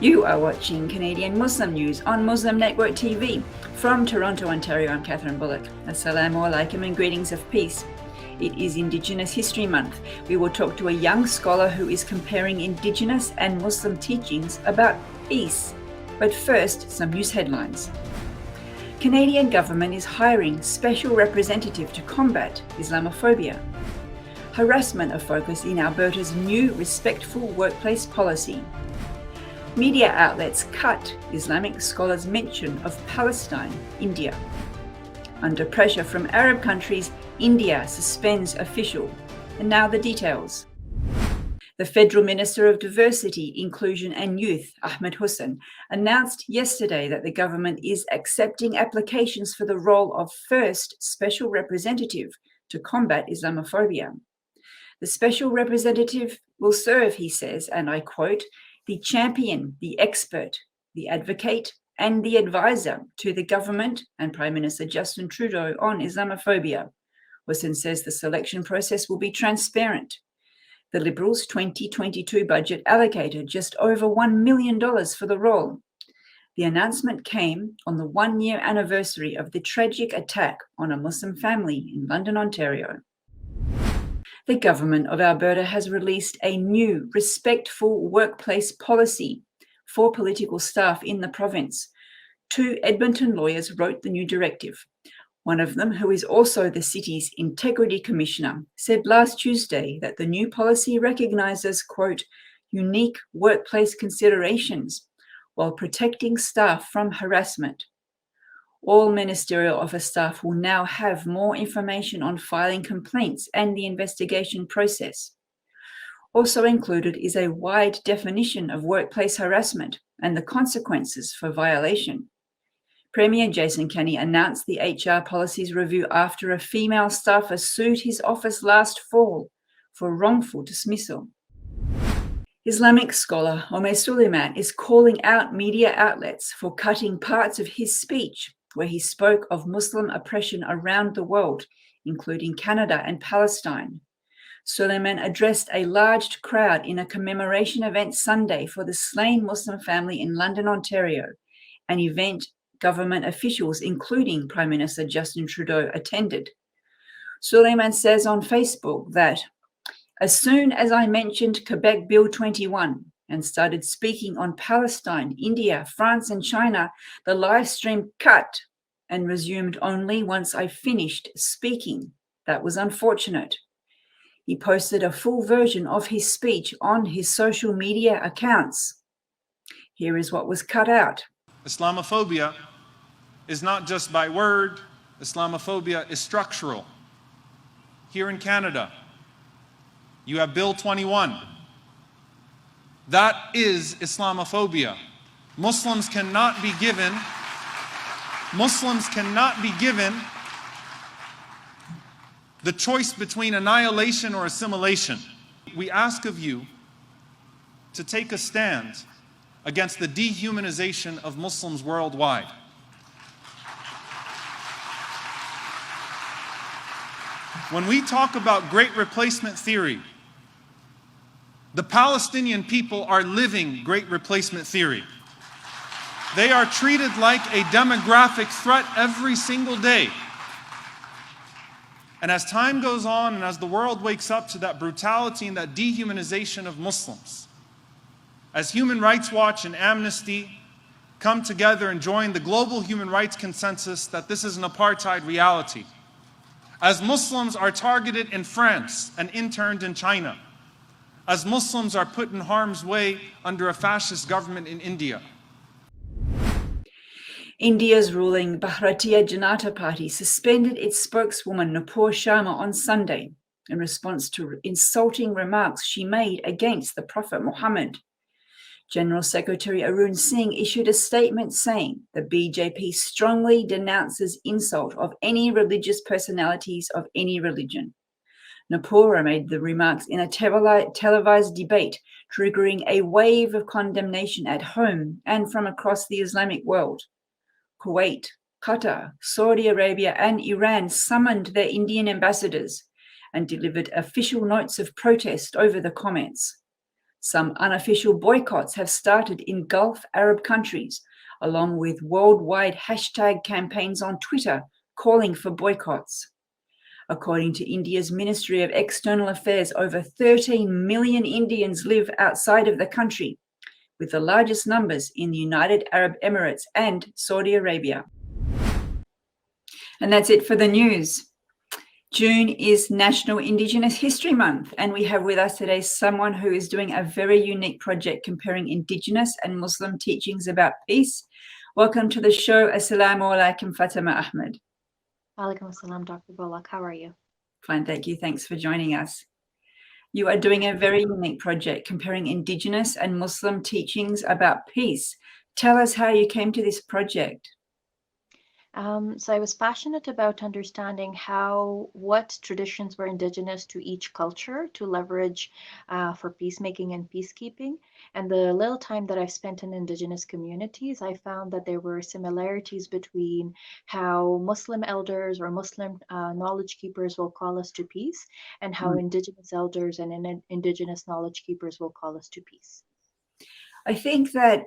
You are watching Canadian Muslim News on Muslim Network TV. From Toronto, Ontario, I'm Dr Bolak. Assalamu alaikum and greetings of peace. It is Indigenous History Month. We will talk to a young scholar who is comparing Indigenous and Muslim teachings about peace. But first, some news headlines. Canadian government is hiring special representative to combat Islamophobia. Harassment a focus in Alberta's new respectful workplace policy. Media outlets cut Islamic scholars' mention of Palestine, India. Under pressure from Arab countries, India suspends official. And now the details. The Federal Minister of Diversity, Inclusion and Youth, Ahmed announced yesterday that the government is accepting applications for the role of first special representative to combat Islamophobia. The special representative will serve, he says, and I quote, the champion, the expert, the advocate, and the advisor to the government and Prime Minister Justin Trudeau on Islamophobia. Hussein says the selection process will be transparent. The Liberals' 2022 budget allocated just over $1 million for the role. The announcement came on the one-year anniversary of the tragic attack on a Muslim family in London, Ontario. The government of Alberta has released a new respectful workplace policy for political staff in the province. Two Edmonton lawyers wrote the new directive. One of them, who is also the city's integrity commissioner, said last Tuesday that the new policy recognizes, quote, unique workplace considerations while protecting staff from harassment. All ministerial office staff will now have more information on filing complaints and the investigation process. Also included is a wide definition of workplace harassment and the consequences for violation. Premier Jason Kenney announced the HR policies review after a female staffer sued his office last fall for wrongful dismissal. Islamic scholar Ahmed is calling out media outlets for cutting parts of his speech where he spoke of Muslim oppression around the world, including Canada and Palestine. Suleiman addressed a large crowd in a commemoration event Sunday for the slain Muslim family in London, Ontario, an event government officials, including Prime Minister Justin Trudeau, attended. Suleiman says on Facebook that, as soon as I mentioned Quebec Bill 21, and started speaking on Palestine, India, France, and China, the live stream cut and resumed only once I finished speaking. That was unfortunate. He posted a full version of his speech on his social media accounts. Here is what was cut out. Islamophobia is not just by word. Islamophobia is structural. Here in Canada, you have Bill 21. That is Islamophobia. Muslims cannot be given the choice between annihilation or assimilation. We ask of you to take a stand against the dehumanization of Muslims worldwide. When we talk about great replacement theory, the Palestinian people are living great replacement theory. They are treated like a demographic threat every single day. And as time goes on and as the world wakes up to that brutality and that dehumanization of Muslims, as Human Rights Watch and Amnesty come together and join the global human rights consensus that this is an apartheid reality, as Muslims are targeted in France and interned in China, as Muslims are put in harm's way under a fascist government in India. India's ruling Bharatiya Janata party suspended its spokeswoman Nupur Sharma on Sunday in response to insulting remarks she made against the Prophet Muhammad. General Secretary Arun Singh issued a statement saying the BJP strongly denounces insult of any religious personalities of any religion. Nupur made the remarks in a televised debate, triggering a wave of condemnation at home and from across the Islamic world. Kuwait, Qatar, Saudi Arabia, and Iran summoned their Indian ambassadors and delivered official notes of protest over the comments. Some unofficial boycotts have started in Gulf Arab countries, along with worldwide hashtag campaigns on Twitter calling for boycotts. According to India's Ministry of External Affairs, over 13 million Indians live outside of the country, with the largest numbers in the United Arab Emirates and Saudi Arabia. And that's it for the news. June is National Indigenous History Month, and we have with us today someone who is doing a very unique project comparing Indigenous and Muslim teachings about peace. Welcome to the show. Assalamu alaikum, Fatima Ahmed. Walaikum assalam, Dr. Bolak. How are you? Fine, thank you. Thanks for joining us. You are doing a very unique project comparing Indigenous and Muslim teachings about peace. Tell us how you came to this project. So I was passionate about understanding what traditions were indigenous to each culture to leverage for peacemaking and peacekeeping. And the little time that I spent in indigenous communities, I found that there were similarities between how Muslim elders or Muslim knowledge keepers will call us to peace and how indigenous elders and indigenous knowledge keepers will call us to peace. I think that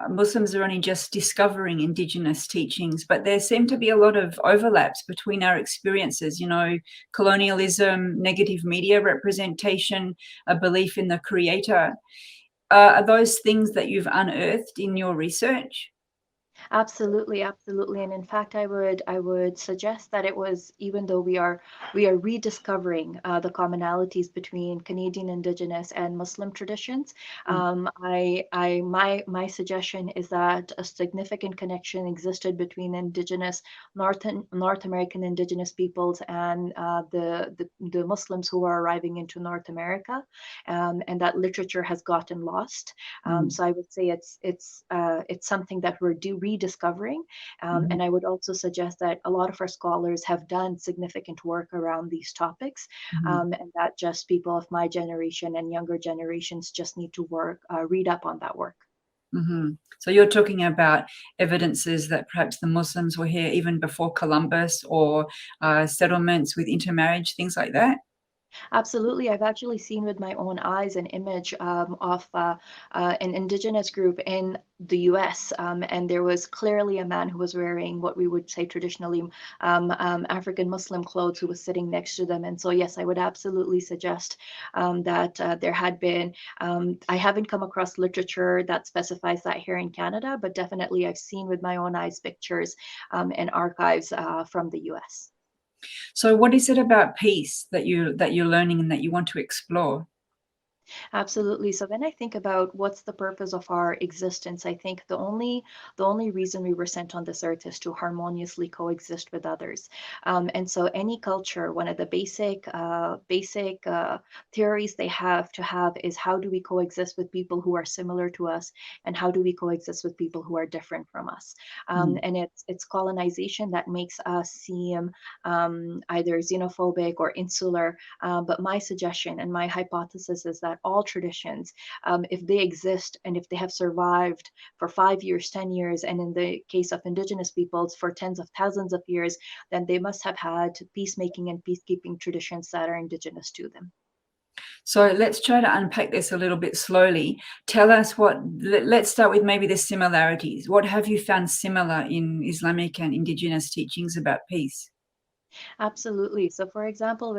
Muslims are only just discovering Indigenous teachings, but there seem to be a lot of overlaps between our experiences, colonialism, negative media representation, a belief in the Creator. Are those things that you've unearthed in your research? Absolutely, absolutely. And in fact, I would suggest that it was, even though we are rediscovering the commonalities between Canadian Indigenous and Muslim traditions, my suggestion is that a significant connection existed between Indigenous North American Indigenous peoples and the Muslims who are arriving into North America, and that literature has gotten lost. So I would say it's something that we're rediscovering. And I would also suggest that a lot of our scholars have done significant work around these topics, and that just people of my generation and younger generations just need to read up on that work. So you're talking about evidences that perhaps the Muslims were here even before Columbus, or settlements with intermarriage, things like that? Absolutely. I've actually seen with my own eyes an image of an indigenous group in the US, and there was clearly a man who was wearing what we would say traditionally African Muslim clothes who was sitting next to them. And so, yes, I would absolutely suggest that there had been, I haven't come across literature that specifies that here in Canada, but definitely I've seen with my own eyes pictures and archives from the US. So what is it about peace that you're learning and that you want to explore? Absolutely. So when I think about what's the purpose of our existence, I think the only reason we were sent on this earth is to harmoniously coexist with others. And so any culture, one of the basic theories they have is how do we coexist with people who are similar to us, and how do we coexist with people who are different from us? And it's colonization that makes us seem either xenophobic or insular. But my suggestion and my hypothesis is that all traditions, if they exist and if they have survived for 5 years, 10 years, and in the case of Indigenous peoples for tens of thousands of years, then they must have had peacemaking and peacekeeping traditions that are indigenous to them. So let's try to unpack this a little bit slowly. Tell us let's start with maybe the similarities. What have you found similar in Islamic and Indigenous teachings about peace? Absolutely. So for example,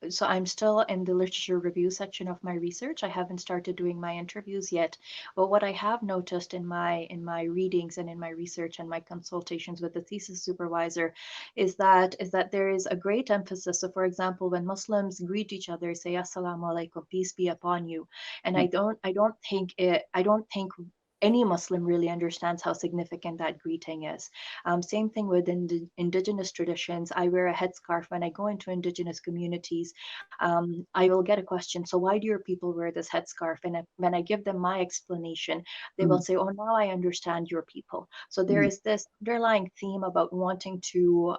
so I'm still in the literature review section of my research. I haven't started doing my interviews yet, but what I have noticed in my readings and in my research and my consultations with the thesis supervisor is that there is a great emphasis. So for example, when Muslims greet each other, say Assalamu alaikum, peace be upon you. And I don't think any Muslim really understands how significant that greeting is. Same thing with indigenous traditions. I wear a headscarf when I go into indigenous communities. I will get a question, so why do your people wear this headscarf? And when I give them my explanation, they will say, oh, now I understand your people. So there is this underlying theme about wanting to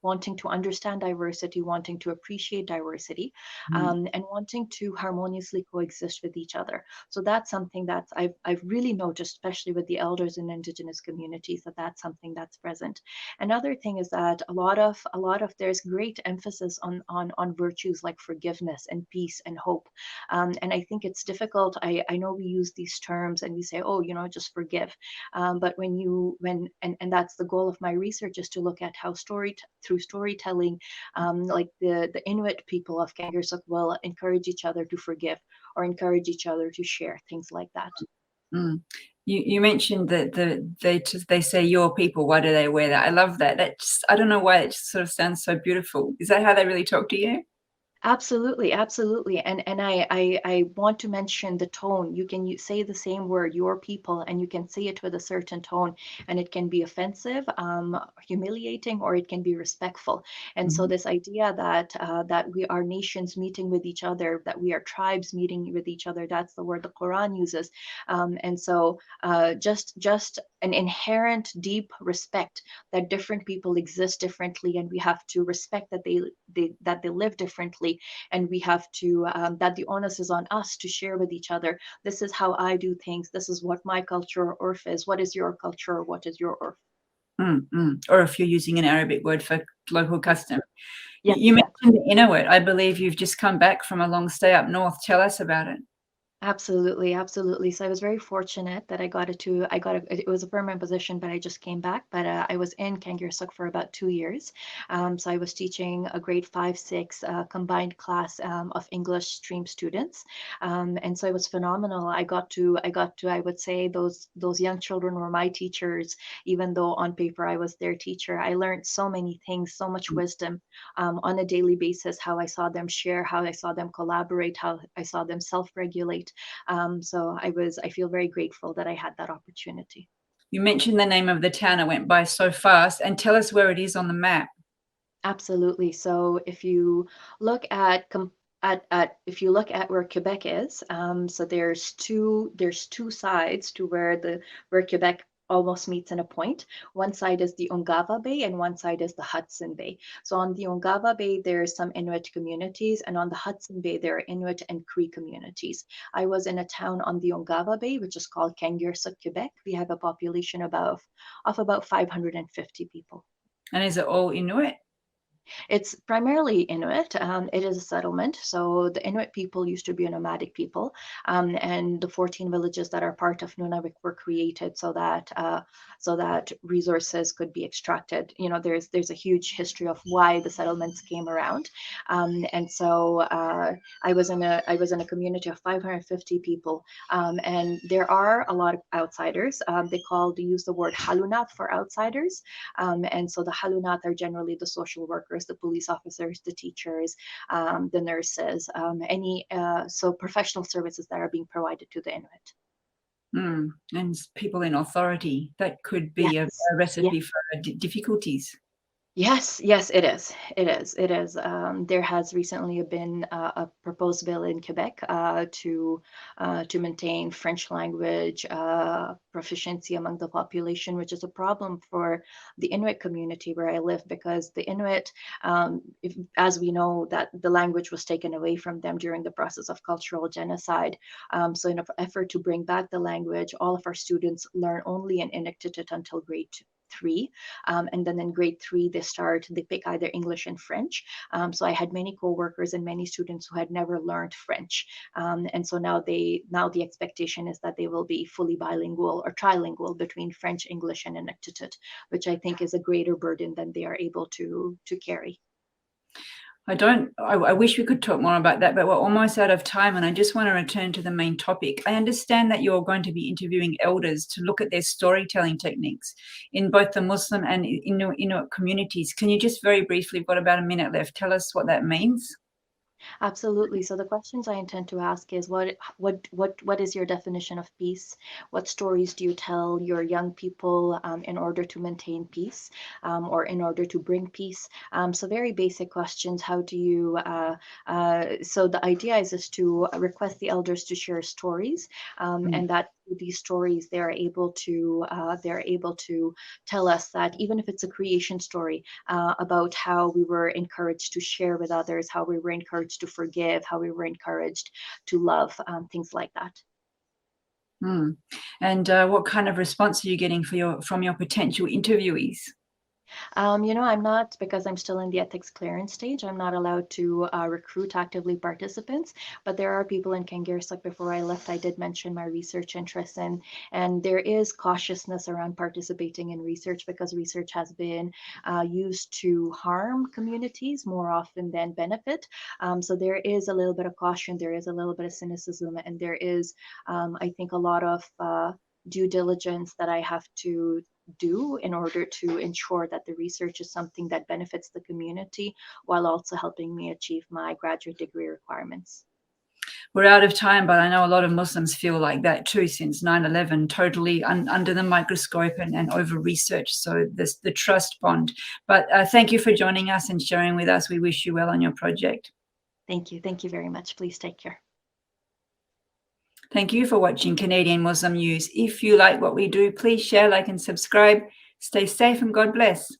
wanting to understand diversity, wanting to appreciate diversity, and wanting to harmoniously coexist with each other. So that's something that I've really noticed, especially with the elders in Indigenous communities, that that's something that's present. Another thing is that a lot of there's great emphasis on virtues like forgiveness and peace and hope, and I think it's difficult. I know we use these terms and we say, oh, just forgive, but and that's the goal of my research, is to look at how through storytelling, like the Inuit people of Kangersuk will encourage each other to forgive or encourage each other to share, things like that. You mentioned that they say your people. Why do they wear that? I love that. I don't know why it just sort of sounds so beautiful. Is that how they really talk to you? Absolutely, absolutely. And I want to mention the tone. You can say the same word, your people, and you can say it with a certain tone, and it can be offensive, humiliating, or it can be respectful. And so this idea that we are nations meeting with each other, that we are tribes meeting with each other, that's the word the Quran uses. And so just an inherent deep respect that different people exist differently, and we have to respect that they live differently, and we have to that the onus is on us to share with each other. This is how I do things. This is what my culture or urf is. What is your culture? Or what is your urf? Or if you're using an Arabic word for local custom. Yeah, You mentioned the Inuit. I believe you've just come back from a long stay up north. Tell us about it. Absolutely, absolutely. So I was very fortunate that it was a permanent position, but I just came back. But I was in Kangersuk for about 2 years. So I was teaching a grade 5-6 combined class of English stream students, and so it was phenomenal. I got to I would say those young children were my teachers, even though on paper I was their teacher. I learned so many things, so much wisdom on a daily basis. How I saw them share, how I saw them collaborate, how I saw them self-regulate. So I feel very grateful that I had that opportunity. You mentioned the name of the town. I went by so fast. And tell us where it is on the map. Absolutely. So if you look at if you look at where Quebec is, so there's two sides to where Quebec almost meets in a point. One side is the Ungava Bay and one side is the Hudson Bay. So on the Ungava Bay, there's some Inuit communities, and on the Hudson Bay, there are Inuit and Cree communities. I was in a town on the Ungava Bay, which is called Kangersuk, Quebec. We have a population of about 550 people. And is it all Inuit? It's primarily Inuit. It is a settlement. So the Inuit people used to be a nomadic people, and the 14 villages that are part of Nunavik were created so that resources could be extracted. There's a huge history of why the settlements came around, and so I was in a community of 550 people, and there are a lot of outsiders. They use the word halunat for outsiders, and so the halunat are generally the social workers, the police officers, the teachers, the nurses, so professional services that are being provided to the Inuit. And people in authority. That could be Yes. a recipe for difficulties. Yes, it is. It is. There has recently been a proposed bill in Quebec to maintain French language proficiency among the population, which is a problem for the Inuit community where I live, because the Inuit, as we know, that the language was taken away from them during the process of cultural genocide. So in an effort to bring back the language, all of our students learn only in Inuktitut until grade 3, and then in grade 3 they pick either English and French. So I had many co-workers and many students who had never learned French, and so now the expectation is that they will be fully bilingual or trilingual between French, English, and Inuktitut, which I think is a greater burden than they are able to carry. I wish we could talk more about that, but we're almost out of time, and I just want to return to the main topic. I understand that you're going to be interviewing elders to look at their storytelling techniques in both the Muslim and Inuit communities. Can you just very briefly, we've got about a minute left, tell us what that means? Absolutely. So the questions I intend to ask is what is your definition of peace? What stories do you tell your young people in order to maintain peace or in order to bring peace? So very basic questions. How do you? So the idea is to request the elders to share stories, and that through these stories they're able to tell us that even if it's a creation story about how we were encouraged to share with others, how we were encouraged to forgive, how we were encouraged to love, things like that. And what kind of response are you getting from your potential interviewees? I'm not, because I'm still in the ethics clearance stage, I'm not allowed to recruit actively participants, but there are people in Kangaris, like before I left, I did mention my research interests, and there is cautiousness around participating in research because research has been used to harm communities more often than benefit. So there is a little bit of caution, there is a little bit of cynicism, and there is, I think, a lot of due diligence that I have to do in order to ensure that the research is something that benefits the community while also helping me achieve my graduate degree requirements. We're out of time, but I know a lot of Muslims feel like that too since 9/11, totally under the microscope and over-researched. So there's the trust bond. But thank you for joining us and sharing with us. We wish you well on your project. Thank you. Thank you very much. Please take care. Thank you for watching Canadian Muslim News. If you like what we do, please share, like, and subscribe. Stay safe and God bless.